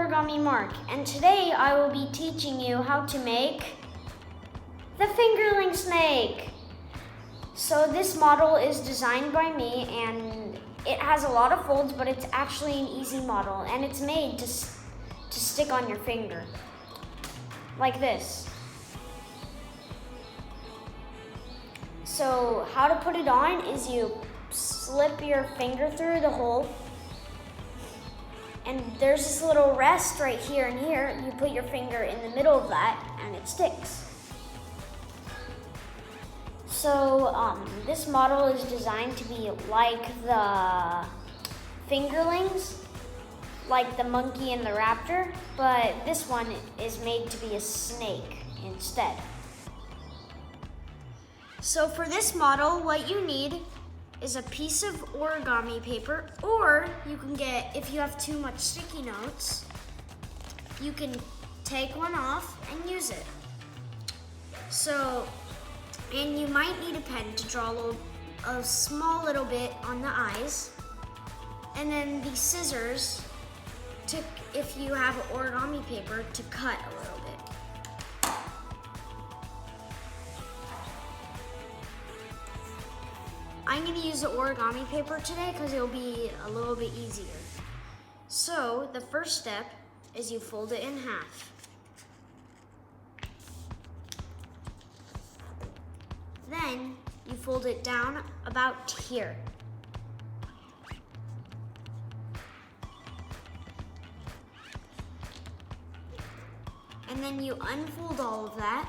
Origami Mark, and today I will be teaching you how to make the fingerling snake. So this model is designed by me and it has a lot of folds, but it's actually an easy model and it's made to stick on your finger, like this. So how to put it on is you slip your finger through the hole, and there's this little rest right here and here. You put your finger in the middle of that and it sticks. So this model is designed to be like the fingerlings, like the monkey and the raptor, but this one is made to be a snake instead. So for this model, what you need is a piece of origami paper, or you can get, if you have too much sticky notes, you can take one off and use it. So, and you might need a pen to draw a small little bit on the eyes, and then these scissors to, if you have origami paper, to cut a little bit. I'm going to use the origami paper today because it'll be a little bit easier. So the first step is you fold it in half. Then you fold it down about here. And then you unfold all of that.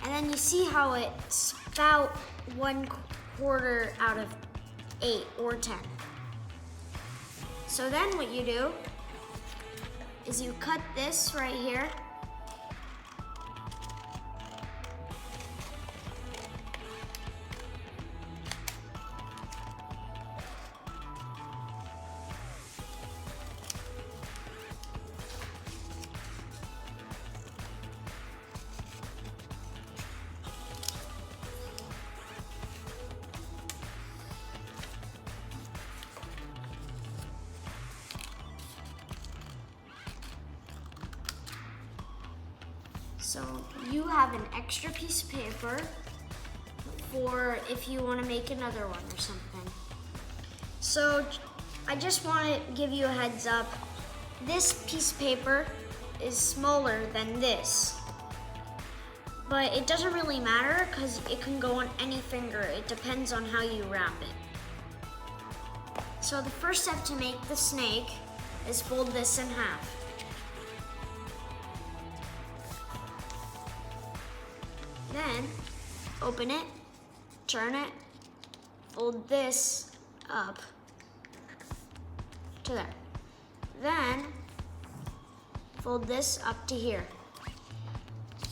And then you see how it's about 1/4 out of 8 or 10. So then what you do is you cut this right here. So you have an extra piece of paper for if you want to make another one or something. So I just want to give you a heads up. This piece of paper is smaller than this, but it doesn't really matter because it can go on any finger. It depends on how you wrap it. So the first step to make the snake is fold this in half. Then open it, turn it, fold this up to there. Then fold this up to here.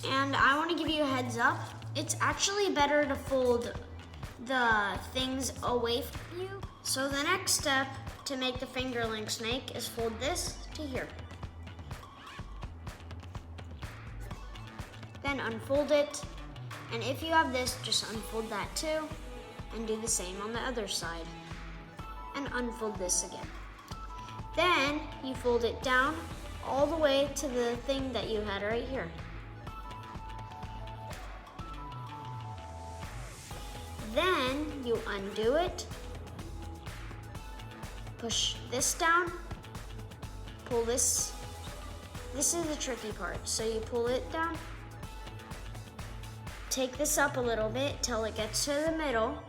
And I want to give you a heads up. It's actually better to fold the things away from you. So the next step to make the fingerling snake is fold this to here. Then unfold it. And if you have this, just unfold that too, and do the same on the other side. And unfold this again. Then you fold it down all the way to the thing that you had right here. Then you undo it, push this down, pull this. This is the tricky part. So you pull it down, take this up a little bit till it gets to the middle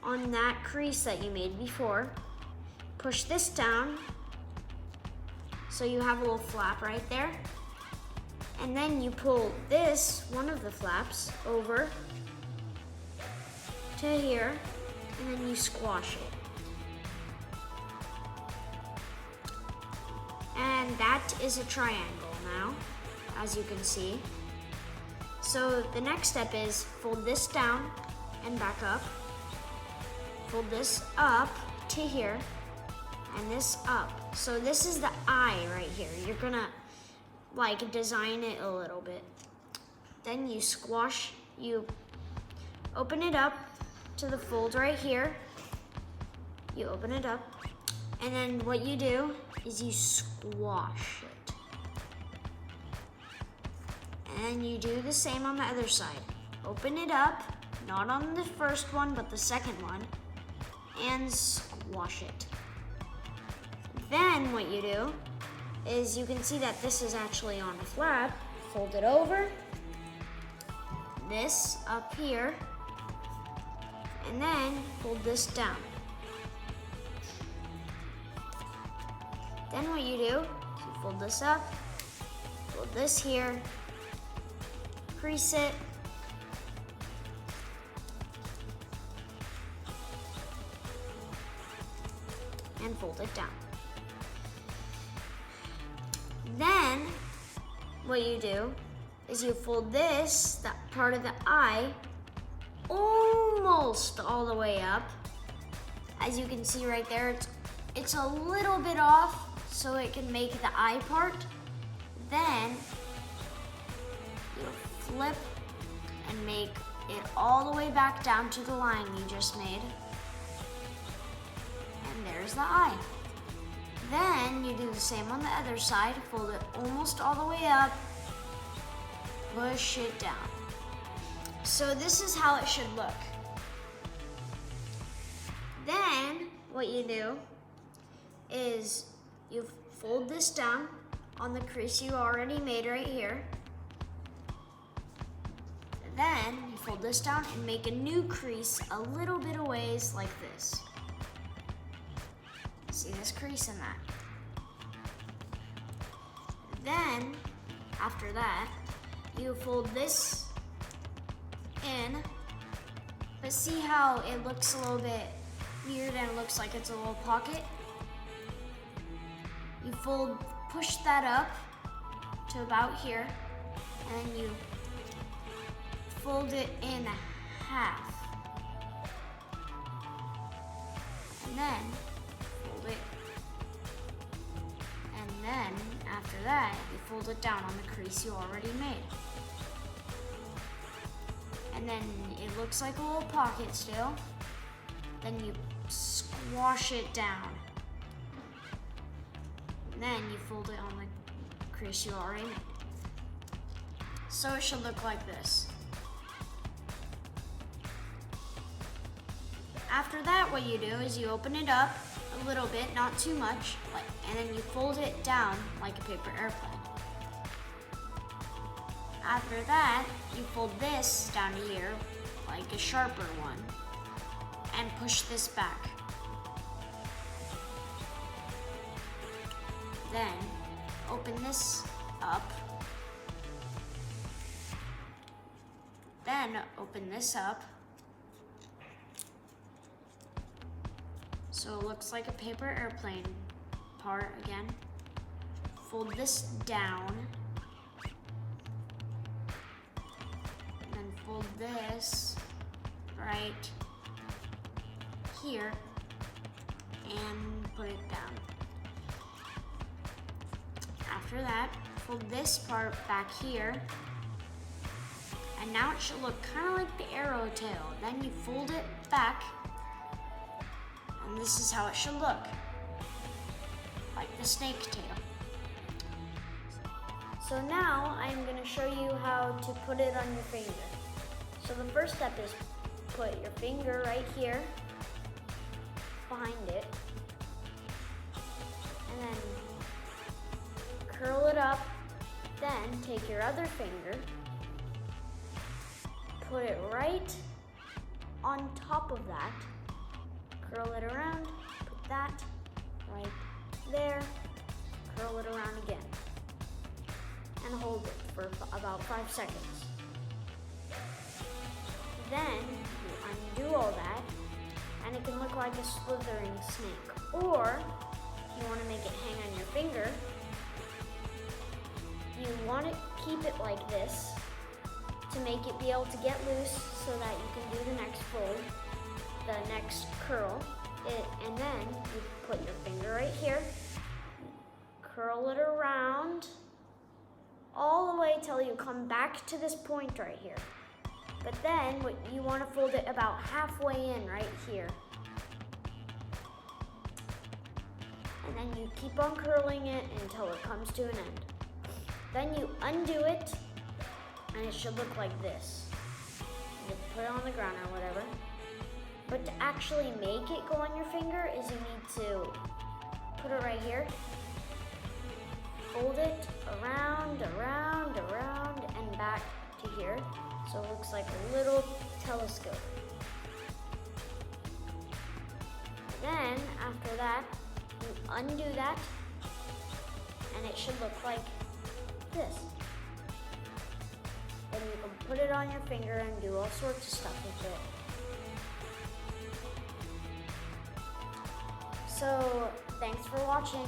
on that crease that you made before. Push this down so you have a little flap right there. And then you pull this, one of the flaps, over to here, and then you squash it. And that is a triangle now, as you can see. So the next step is fold this down and back up. Fold this up to here and this up. So this is the eye right here. You're gonna like design it a little bit. Then you squash, you open it up to the fold right here. You open it up And then what you do is you squash it. And you do the same on the other side. Open it up, not on the first one, but the second one, and squash it. Then what you do is you can see that this is actually on a flap. Fold it over, this up here, and then fold this down. Then what you do is you fold this up, fold this here, crease it, and fold it down. Then what you do is you fold this, that part of the eye, almost all the way up. As you can see right there, it's a little bit off, so it can make the eye part. Then you flip and make it all the way back down to the line you just made. And there's the eye. Then you do the same on the other side, fold it almost all the way up, push it down. So this is how it should look. Then what you do is you fold this down on the crease you already made right here. Then you fold this down and make a new crease a little bit of ways like this. See this crease in that. Then, after that, you fold this in, but see how it looks a little bit weird and it looks like it's a little pocket? You push that up to about here, and then you fold it in half. And then fold it. And then after that, you fold it down on the crease you already made. And then it looks like a little pocket still. Then you squash it down. And then you fold it on the crease you already made. So it should look like this. After that, what you do is you open it up a little bit, not too much, and then you fold it down like a paper airplane. After that, you fold this down here like a sharper one and push this back. Then open this up. Then open this up. So it looks like a paper airplane part again. Fold this down. And then fold this right here and put it down. After that, fold this part back here. And now it should look kind of like the arrow tail. Then you fold it back. And this is how it should look, like the snake tail. So now I'm going to show you how to put it on your finger. So the first step is put your finger right here, behind it, and then curl it up. Then take your other finger, put it right on top of that, curl it around, put that right there, curl it around again, and hold it for about 5 seconds. Then you undo all that, and it can look like a slithering snake. Or, if you want to make it hang on your finger, you want to keep it like this to make it be able to get loose so that you can do the next fold, the next curl. And then you put your finger right here, curl it around all the way till you come back to this point right here. But then you want to fold it about halfway in right here. and then you keep on curling it until it comes to an end. Then you undo it, and it should look like this. You put it on the ground or whatever. But to actually make it go on your finger is you need to put it right here, fold it around, around, around, and back to here. So it looks like a little telescope. Then, after that, you undo that, and it should look like this. Then you can put it on your finger and do all sorts of stuff with it. So, thanks for watching.